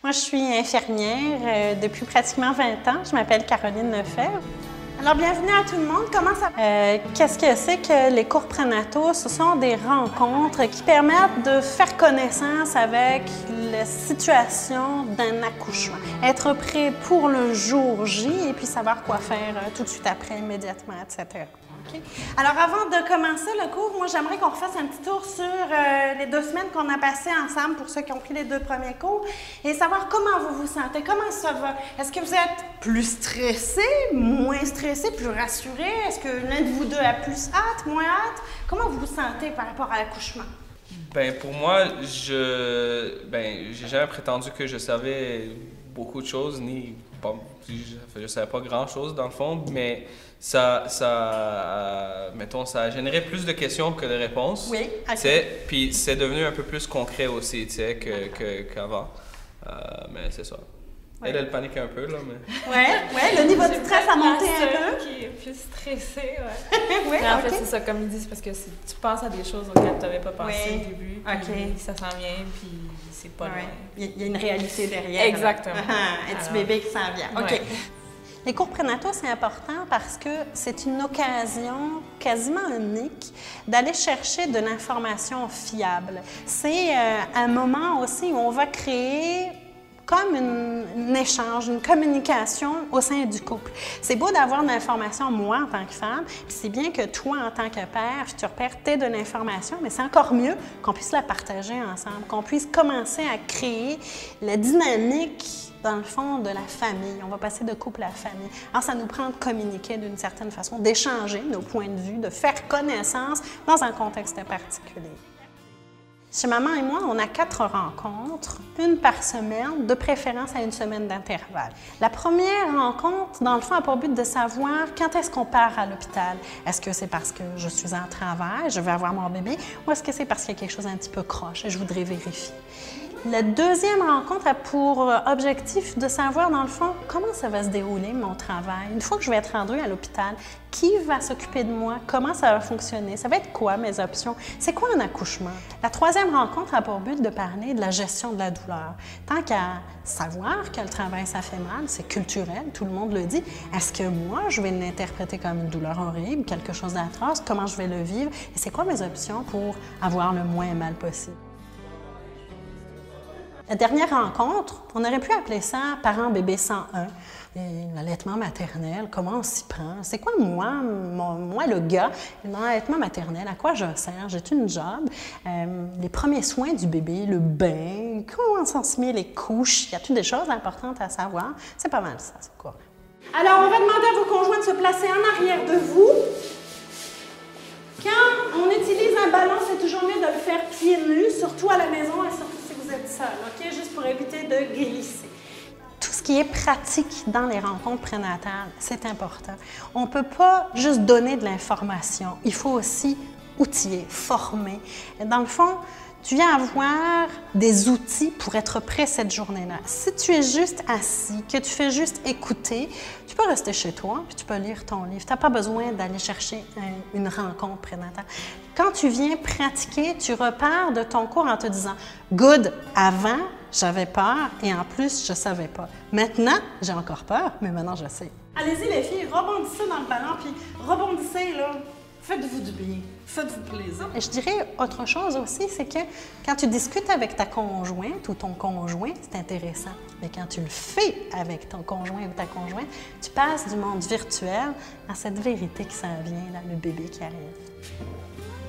Moi, je suis infirmière depuis pratiquement 20 ans. Je m'appelle Caroline Lefebvre. Alors, bienvenue à tout le monde. Comment ça va? Qu'est-ce que c'est que les cours prénataux? Ce sont des rencontres qui permettent de faire connaissance avec la situation d'un accouchement. Être prêt pour le jour J et puis savoir quoi faire tout de suite après, immédiatement, etc. Okay. Alors, avant de commencer le cours, moi, j'aimerais qu'on refasse un petit tour sur les 2 semaines qu'on a passées ensemble pour ceux qui ont pris les 2 premiers cours et savoir comment vous vous sentez, comment ça va. Est-ce que vous êtes plus stressé, moins stressé, plus rassuré? Est-ce que l'un de vous deux a plus hâte, moins hâte? Comment vous vous sentez par rapport à l'accouchement? Ben pour moi, j'ai jamais prétendu que je savais beaucoup de choses, je savais pas grand-chose dans le fond, mais mettons, ça a généré plus de questions que de réponses. Oui, puis c'est devenu un peu plus concret aussi, tu sais, qu'avant. Mais c'est ça. Ouais. Elle panique un peu, là, mais... Oui, le niveau de stress a monté un peu. Qui est plus stressée, Oui, mais en fait, c'est ça, comme ils disent, parce que tu penses à des choses auxquelles tu n'avais pas pensé au début, puis ça s'en vient, puis c'est pas loin. Il y a une réalité derrière. Exactement. Un petit bébé qui s'en vient. OK. Les cours prénataux, c'est important parce que c'est une occasion quasiment unique d'aller chercher de l'information fiable. C'est un moment aussi où on va créer comme un échange, une communication au sein du couple. C'est beau d'avoir de l'information, moi, en tant que femme, puis c'est bien que toi, en tant que père, futur père, t'aies de l'information, mais c'est encore mieux qu'on puisse la partager ensemble, qu'on puisse commencer à créer la dynamique, dans le fond, de la famille. On va passer de couple à famille. Alors, ça nous prend de communiquer d'une certaine façon, d'échanger nos points de vue, de faire connaissance dans un contexte particulier. Chez Maman et moi, on a 4 rencontres, une par semaine, de préférence à une semaine d'intervalle. La première rencontre, dans le fond, a pour but de savoir quand est-ce qu'on part à l'hôpital. Est-ce que c'est parce que je suis en travail, je vais avoir mon bébé, ou est-ce que c'est parce qu'il y a quelque chose un petit peu croche et je voudrais vérifier? La deuxième rencontre a pour objectif de savoir, dans le fond, comment ça va se dérouler, mon travail. Une fois que je vais être rendue à l'hôpital, qui va s'occuper de moi? Comment ça va fonctionner? Ça va être quoi, mes options? C'est quoi un accouchement? La troisième rencontre a pour but de parler de la gestion de la douleur. Tant qu'à savoir que le travail, ça fait mal, c'est culturel, tout le monde le dit. Est-ce que moi, je vais l'interpréter comme une douleur horrible, quelque chose d'atroce? Comment je vais le vivre? Et c'est quoi mes options pour avoir le moins mal possible? La dernière rencontre, on aurait pu appeler ça « Parent-bébé 101 ». L'allaitement maternel, comment on s'y prend? C'est quoi moi le gars, l'allaitement maternel, à quoi je sers? J'ai une job? Les premiers soins du bébé, le bain, comment on se met les couches? Y a-t-il des choses importantes à savoir? C'est pas mal ça, c'est quoi? Alors, on va demander à vos conjoints de se placer en arrière de vous. Quand on utilise un ballon, c'est toujours mieux de le faire pieds nus, surtout à la maison et surtout si vous êtes seul, OK? Juste pour éviter de glisser. Tout ce qui est pratique dans les rencontres prénatales, c'est important. On ne peut pas juste donner de l'information. Il faut aussi outiller, former. Dans le fond, tu viens avoir des outils pour être prêt cette journée-là. Si tu es juste assis, que tu fais juste écouter, tu peux rester chez toi puis tu peux lire ton livre. Tu n'as pas besoin d'aller chercher une rencontre prénatale. Quand tu viens pratiquer, tu repars de ton cours en te disant « Good, avant, j'avais peur et en plus, je ne savais pas. Maintenant, j'ai encore peur, mais maintenant, je sais. » Allez-y les filles, rebondissez dans le ballon puis rebondissez là. Faites-vous du bien, faites-vous plaisir. Je dirais autre chose aussi, c'est que quand tu discutes avec ta conjointe ou ton conjoint, c'est intéressant. Mais quand tu le fais avec ton conjoint ou ta conjointe, tu passes du monde virtuel à cette vérité qui s'en vient, là, le bébé qui arrive.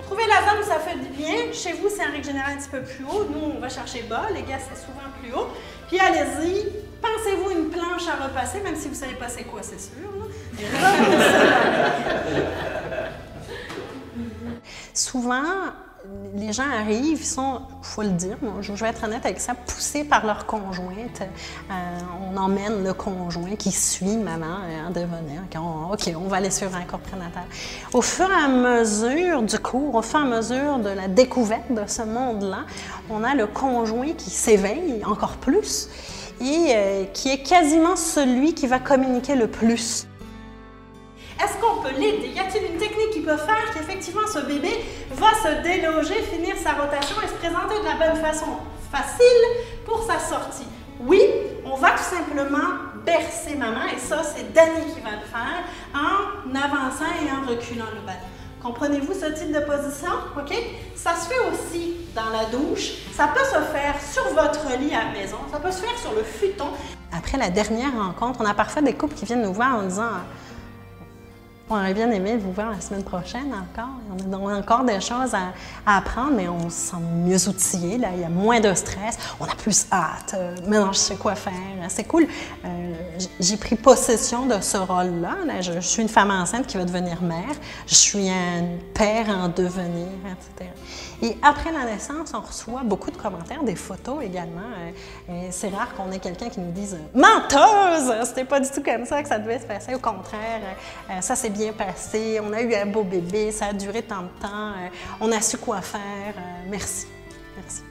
Trouvez la zone où ça fait du bien. Chez vous, c'est en règle générale un petit peu plus haut. Nous, on va chercher bas. Les gars, c'est souvent plus haut. Puis allez-y, pensez-vous une planche à repasser, même si vous ne savez pas c'est quoi, c'est sûr. Souvent, les gens arrivent, ils sont, il faut le dire, je vais être honnête avec ça, poussés par leur conjointe. On emmène le conjoint qui suit maman en devenir. OK, on va aller sur un cours prénatal. Au fur et à mesure du cours, au fur et à mesure de la découverte de ce monde-là, on a le conjoint qui s'éveille encore plus et qui est quasiment celui qui va communiquer le plus. Est-ce qu'on peut l'aider? Y a-t-il une technique qui peut faire qu'effectivement ce bébé va se déloger, finir sa rotation et se présenter de la bonne façon facile pour sa sortie? Oui, on va tout simplement bercer maman, et ça, c'est Dani qui va le faire, en avançant et en reculant le ballon. Comprenez-vous ce type de position? OK? Ça se fait aussi dans la douche. Ça peut se faire sur votre lit à la maison. Ça peut se faire sur le futon. Après la dernière rencontre, on a parfois des couples qui viennent nous voir en disant « On aurait bien aimé vous voir la semaine prochaine encore. On a encore des choses à apprendre, mais on se sent mieux outillés. Là, il y a moins de stress. On a plus hâte. Maintenant, je sais quoi faire. C'est cool. J'ai pris possession de ce rôle-là. Là, je suis une femme enceinte qui va devenir mère. Je suis un père en devenir, etc. » Et après la naissance, on reçoit beaucoup de commentaires, des photos également. C'est rare qu'on ait quelqu'un qui nous dise « Menteuse! C'était pas du tout comme ça que ça devait se passer. Au contraire, ça s'est bien passé. On a eu un beau bébé. Ça a duré tant de temps. On a su quoi faire. Merci. » Merci.